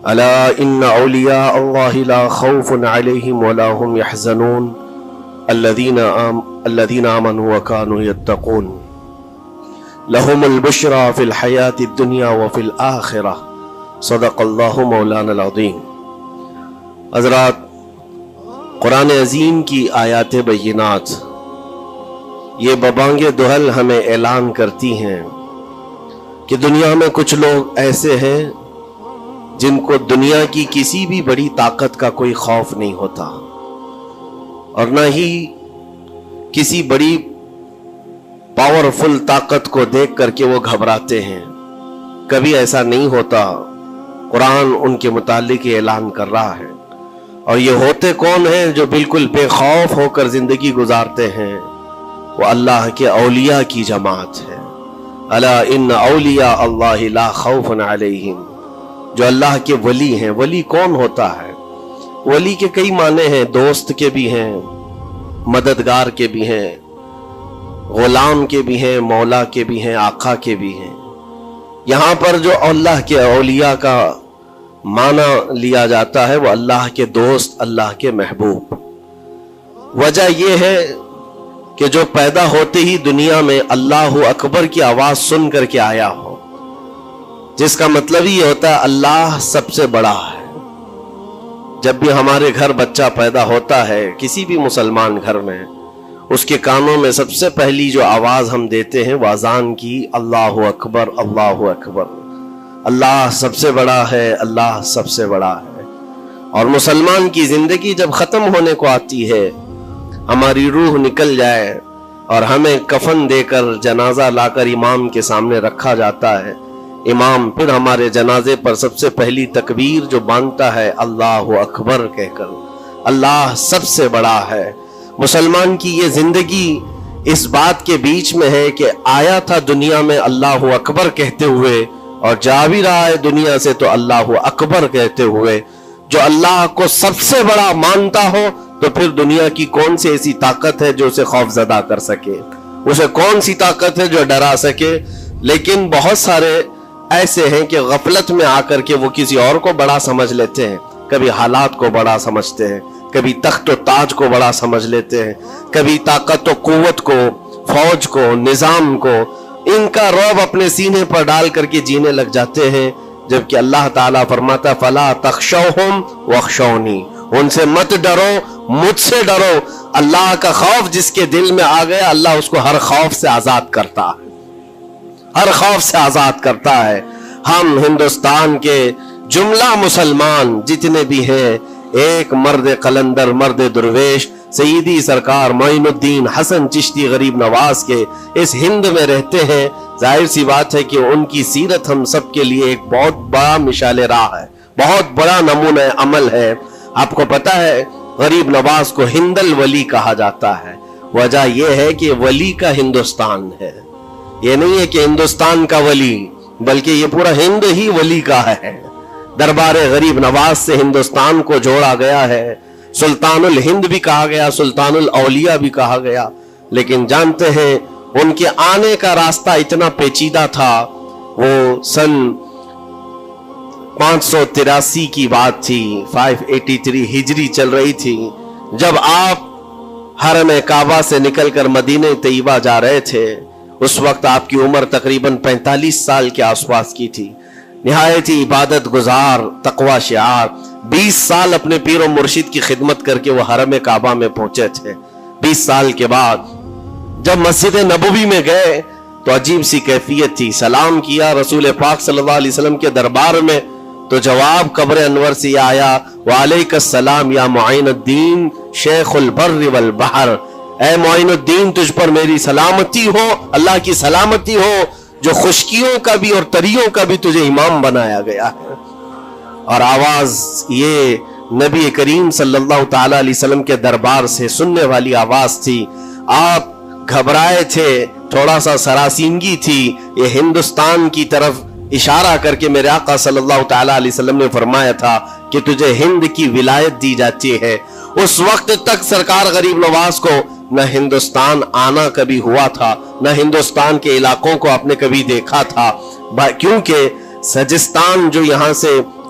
ألا إن أولياء الله لا خوف عليهم ولا هم يحزنون الذين آمنوا وكانوا يتقون لهم البشرى في الحياة الدنيا وفي الآخرة صدق الله مولانا العظيم۔ حضرات، قرآن عظیم کی آیات بینات یہ ببانگ دہل ہمیں اعلان کرتی ہیں کہ دنیا میں کچھ لوگ ایسے ہیں جن کو دنیا کی کسی بھی بڑی طاقت کا کوئی خوف نہیں ہوتا، اور نہ ہی کسی بڑی پاورفل طاقت کو دیکھ کر کے وہ گھبراتے ہیں، کبھی ایسا نہیں ہوتا۔ قرآن ان کے متعلق اعلان کر رہا ہے، اور یہ ہوتے کون ہیں جو بالکل بے خوف ہو کر زندگی گزارتے ہیں؟ وہ اللہ کے اولیاء کی جماعت ہے۔ الا ان اولیاء اللہ لا خوف علیہم، جو اللہ کے ولی ہیں۔ ولی کون ہوتا ہے؟ ولی کے کئی معنی ہیں، دوست کے بھی ہیں، مددگار کے بھی ہیں، غلام کے بھی ہیں، مولا کے بھی ہیں، آقا کے بھی ہیں۔ یہاں پر جو اللہ کے اولیاء کا معنی لیا جاتا ہے وہ اللہ کے دوست، اللہ کے محبوب۔ وجہ یہ ہے کہ جو پیدا ہوتے ہی دنیا میں اللہ اکبر کی آواز سن کر کے آیا ہو، جس کا مطلب یہ ہوتا ہے اللہ سب سے بڑا ہے۔ جب بھی ہمارے گھر بچہ پیدا ہوتا ہے، کسی بھی مسلمان گھر میں، اس کے کانوں میں سب سے پہلی جو آواز ہم دیتے ہیں وہ اذان کی، اللہ اکبر اللہ اکبر، اللہ سب سے بڑا ہے، اللہ سب سے بڑا ہے۔ اور مسلمان کی زندگی جب ختم ہونے کو آتی ہے، ہماری روح نکل جائے اور ہمیں کفن دے کر جنازہ لا کر امام کے سامنے رکھا جاتا ہے، امام پھر ہمارے جنازے پر سب سے پہلی تکبیر جو باندھتا ہے اللہ اکبر کہہ کر، اللہ سب سے بڑا ہے۔ مسلمان کی یہ زندگی اس بات کے بیچ میں ہے کہ آیا تھا دنیا میں اللہ اکبر کہتے ہوئے، اور جا بھی رہا ہے دنیا سے تو اللہ اکبر کہتے ہوئے۔ جو اللہ کو سب سے بڑا مانتا ہو تو پھر دنیا کی کون سی ایسی طاقت ہے جو اسے خوف زدہ کر سکے، اسے کون سی طاقت ہے جو ڈرا سکے؟ لیکن بہت سارے ایسے ہیں کہ غفلت میں آ کر کے وہ کسی اور کو بڑا سمجھ لیتے ہیں، کبھی حالات کو بڑا سمجھتے ہیں، کبھی تخت و تاج کو بڑا سمجھ لیتے ہیں، کبھی طاقت و قوت کو، فوج کو، نظام کو، ان کا رعب اپنے سینے پر ڈال کر کے جینے لگ جاتے ہیں، جبکہ اللہ تعالیٰ فرماتا فلا تخشوہم واخشونی، ان سے مت ڈرو، مجھ سے ڈرو۔ اللہ کا خوف جس کے دل میں آ گیا، اللہ اس کو ہر خوف سے آزاد کرتا ہے، ہر خوف سے آزاد کرتا ہے۔ ہم ہندوستان کے جملہ مسلمان جتنے بھی ہیں، ایک مرد قلندر، مرد درویش، سیدی سرکار معین الدین حسن چشتی غریب نواز کے اس ہند میں رہتے ہیں۔ ظاہر سی بات ہے کہ ان کی سیرت ہم سب کے لیے ایک بہت بڑا مشعل راہ ہے، بہت بڑا نمونہ عمل ہے۔ آپ کو پتا ہے غریب نواز کو ہند الولی کہا جاتا ہے، وجہ یہ ہے کہ ولی کا ہندوستان ہے۔ یہ نہیں ہے کہ ہندوستان کا ولی، بلکہ یہ پورا ہند ہی ولی کا ہے۔ دربار غریب نواز سے ہندوستان کو جوڑا گیا ہے، سلطان الہند بھی کہا گیا، سلطان الاولیاء بھی کہا گیا۔ لیکن جانتے ہیں ان کے آنے کا راستہ اتنا پیچیدہ تھا۔ وہ سن 583 کی بات تھی، 583 ہجری چل رہی تھی، جب آپ حرم کعبہ سے نکل کر مدینہ طیبہ جا رہے تھے۔ اس وقت آپ کی عمر تقریباً 45 سال کے آس پاس کی تھی، نہایت ہی عبادت گزار، تقوی شعار۔ 20 سال اپنے پیر و مرشد کی خدمت کر کے وہ حرم کعبہ میں پہنچے تھے۔ 20 سال کے بعد جب مسجد نبوی میں گئے تو عجیب سی کیفیت تھی۔ سلام کیا رسول پاک صلی اللہ علیہ وسلم کے دربار میں تو جواب قبر انور سے یہ آیا، وعلیک السلام یا معین الدین شیخ البر والبحر، اے معین الدین تجھ پر میری سلامتی ہو، اللہ کی سلامتی ہو، جو خشکیوں کا بھی اور تریوں کا بھی تجھے امام بنایا گیا ہے۔ اور آواز یہ نبی کریم صلی اللہ تعالی علیہ وسلم کے دربار سے سننے والی آواز تھی۔ آپ گھبرائے تھے، تھوڑا سا سراسیمگی تھی۔ یہ ہندوستان کی طرف اشارہ کر کے میرے آقا صلی اللہ تعالی علیہ وسلم نے فرمایا تھا کہ تجھے ہند کی ولایت دی جاتی ہے۔ اس وقت تک سرکار غریب نواز کو نہ ہندوستان آنا کبھی ہوا تھا، نہ ہندوستان کے علاقوں کو آپ نے کبھی دیکھا تھا، کیونکہ سجستان جو یہاں سے